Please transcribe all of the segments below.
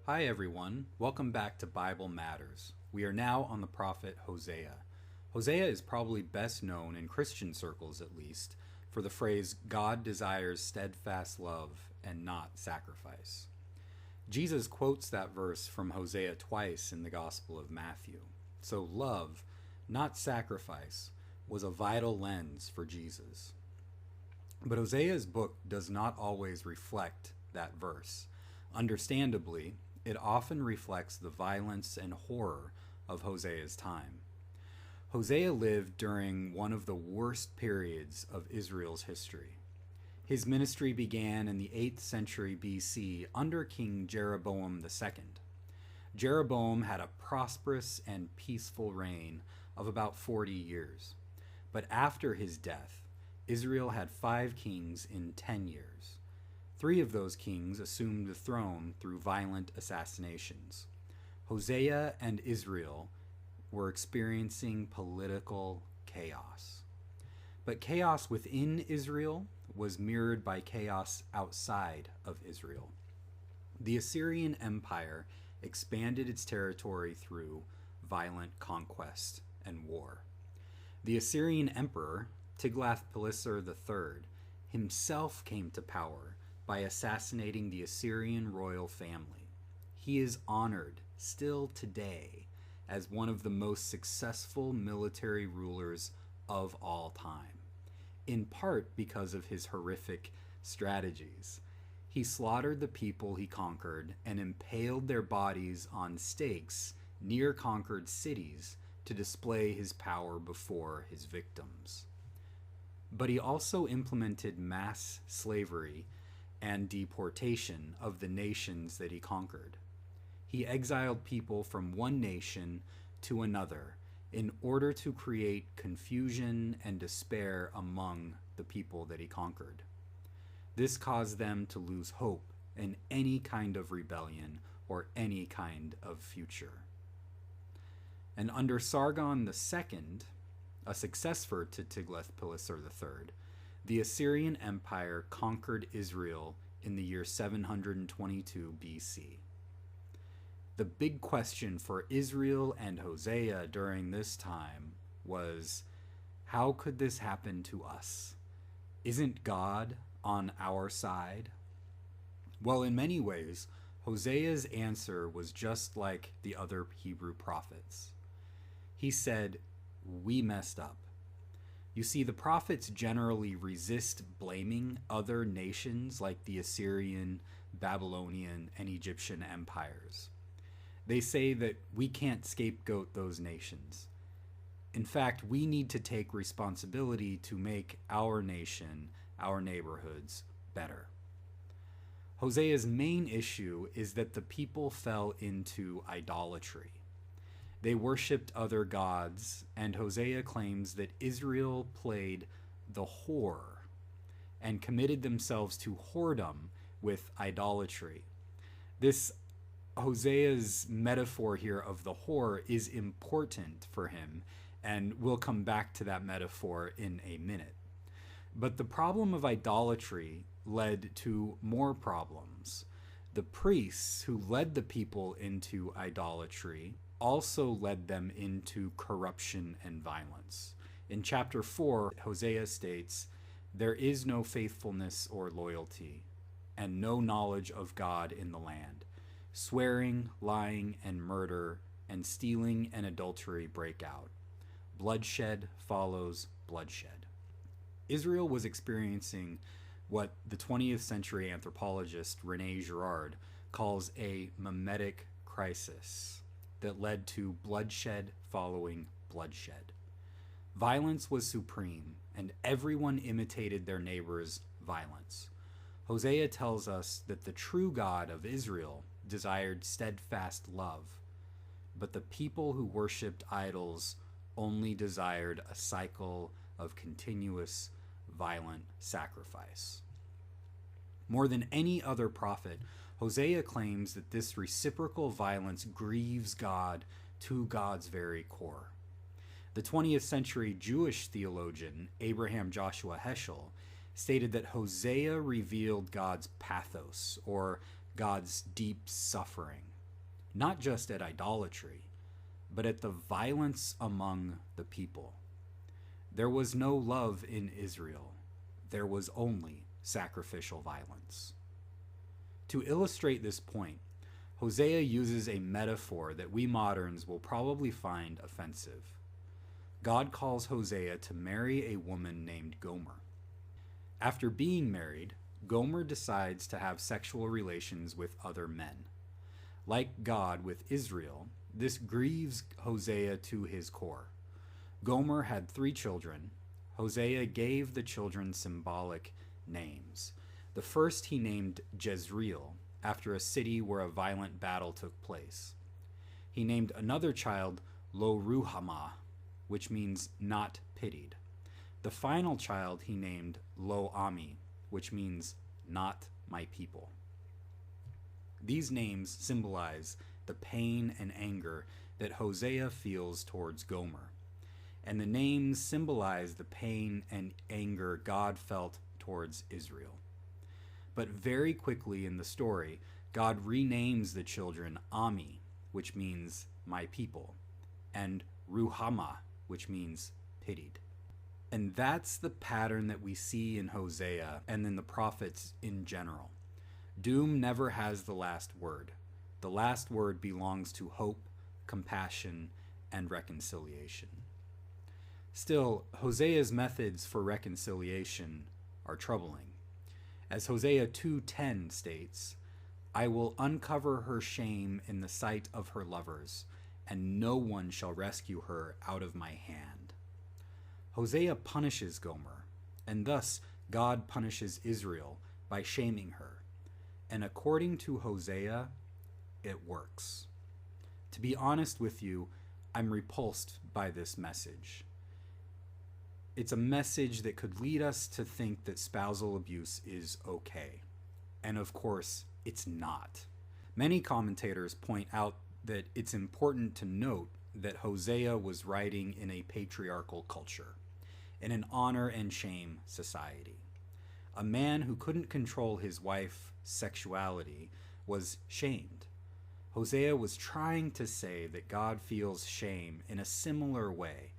Hi everyone, welcome back to Bible Matters. We are now on the prophet Hosea. Hosea is probably best known, in Christian circles at least, for the phrase, God desires steadfast love and not sacrifice. Jesus quotes that verse from Hosea twice in the Gospel of Matthew. So love, not sacrifice, was a vital lens for Jesus. But Hosea's book does not always reflect that verse. Understandably, it often reflects the violence and horror of Hosea's time. Hosea lived during one of the worst periods of Israel's history. His ministry began in the 8th century BC under King Jeroboam II. Jeroboam had a prosperous and peaceful reign of about 40 years. But after his death, Israel had 5 kings in 10 years. 3 of those kings assumed the throne through violent assassinations. Hosea and Israel were experiencing political chaos. But chaos within Israel was mirrored by chaos outside of Israel. The Assyrian Empire expanded its territory through violent conquest and war. The Assyrian Emperor, Tiglath-Pileser III, himself came to power by assassinating the Assyrian royal family. He is honored still today as one of the most successful military rulers of all time, in part because of his horrific strategies. He slaughtered the people he conquered and impaled their bodies on stakes near conquered cities to display his power before his victims. But he also implemented mass slavery and deportation of the nations that he conquered. He exiled people from one nation to another in order to create confusion and despair among the people that he conquered. This caused them to lose hope in any kind of rebellion or any kind of future. And under Sargon II, a successor to Tiglath-Pileser III, the Assyrian Empire conquered Israel in the year 722 BC. The big question for Israel and Hosea during this time was, how could this happen to us? Isn't God on our side? Well, in many ways, Hosea's answer was just like the other Hebrew prophets. He said, we messed up. You see, the prophets generally resist blaming other nations like the Assyrian, Babylonian, and Egyptian empires. They say that we can't scapegoat those nations. In fact, we need to take responsibility to make our nation, our neighborhoods, better. Hosea's main issue is that the people fell into idolatry. They worshipped other gods, and Hosea claims that Israel played the whore and committed themselves to whoredom with idolatry. This Hosea's metaphor here of the whore is important for him, and we'll come back to that metaphor in a minute. But the problem of idolatry led to more problems. The priests who led the people into idolatry also led them into corruption and violence. In chapter 4, Hosea states, "There is no faithfulness or loyalty, and no knowledge of God in the land. Swearing, lying, and murder, and stealing and adultery break out. Bloodshed follows bloodshed." Israel was experiencing what the 20th century anthropologist René Girard calls a mimetic crisis that led to bloodshed following bloodshed. Violence was supreme, and everyone imitated their neighbor's violence. Hosea tells us that the true God of Israel desired steadfast love, but the people who worshipped idols only desired a cycle of continuous violent sacrifice. More than any other prophet, Hosea claims that this reciprocal violence grieves God to God's very core. The 20th century Jewish theologian Abraham Joshua Heschel stated that Hosea revealed God's pathos, or God's deep suffering, not just at idolatry, but at the violence among the people. There was no love in Israel. There was only sacrificial violence. To illustrate this point, Hosea uses a metaphor that we moderns will probably find offensive. God calls Hosea to marry a woman named Gomer. After being married, Gomer decides to have sexual relations with other men. Like God with Israel, this grieves Hosea to his core. Gomer had 3 children. Hosea gave the children symbolic names. The first he named Jezreel, after a city where a violent battle took place. He named another child Lo-ruhamah, which means not pitied. The final child he named Lo-ami, which means not my people. These names symbolize the pain and anger that Hosea feels towards Gomer, and the names symbolize the pain and anger God felt towards Israel. But very quickly in the story, God renames the children Ami, which means my people, and Ruhamah, which means pitied. And that's the pattern that we see in Hosea and in the prophets in general. Doom never has the last word. The last word belongs to hope, compassion, and reconciliation. Still, Hosea's methods for reconciliation are troubling. As Hosea 2:10 states, I will uncover her shame in the sight of her lovers, and no one shall rescue her out of my hand. Hosea punishes Gomer, and thus God punishes Israel by shaming her. And according to Hosea, it works. To be honest with you, I'm repulsed by this message. It's a message that could lead us to think that spousal abuse is okay. And of course, it's not. Many commentators point out that it's important to note that Hosea was writing in a patriarchal culture, in an honor and shame society. A man who couldn't control his wife's sexuality was shamed. Hosea was trying to say that God feels shame in a similar way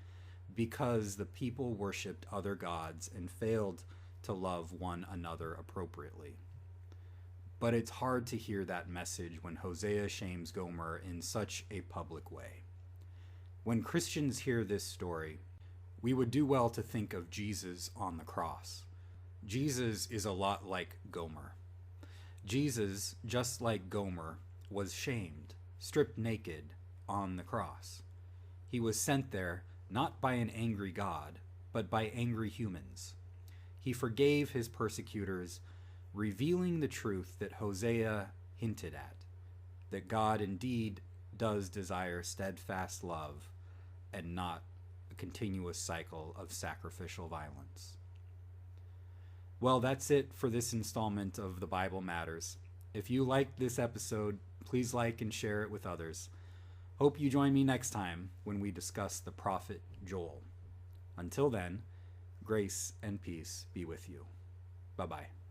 because the people worshipped other gods and failed to love one another appropriately. But it's hard to hear that message when Hosea shames Gomer in such a public way. When Christians hear this story, we would do well to think of Jesus on the cross. Jesus is a lot like Gomer. Jesus, just like Gomer, was shamed, stripped naked on the cross. He was sent there not by an angry God, but by angry humans. He forgave his persecutors, revealing the truth that Hosea hinted at, that God indeed does desire steadfast love and not a continuous cycle of sacrificial violence. Well, that's it for this installment of The Bible Matters. If you liked this episode, please like and share it with others. Hope you join me next time when we discuss the prophet Joel. Until then, grace and peace be with you. Bye-bye.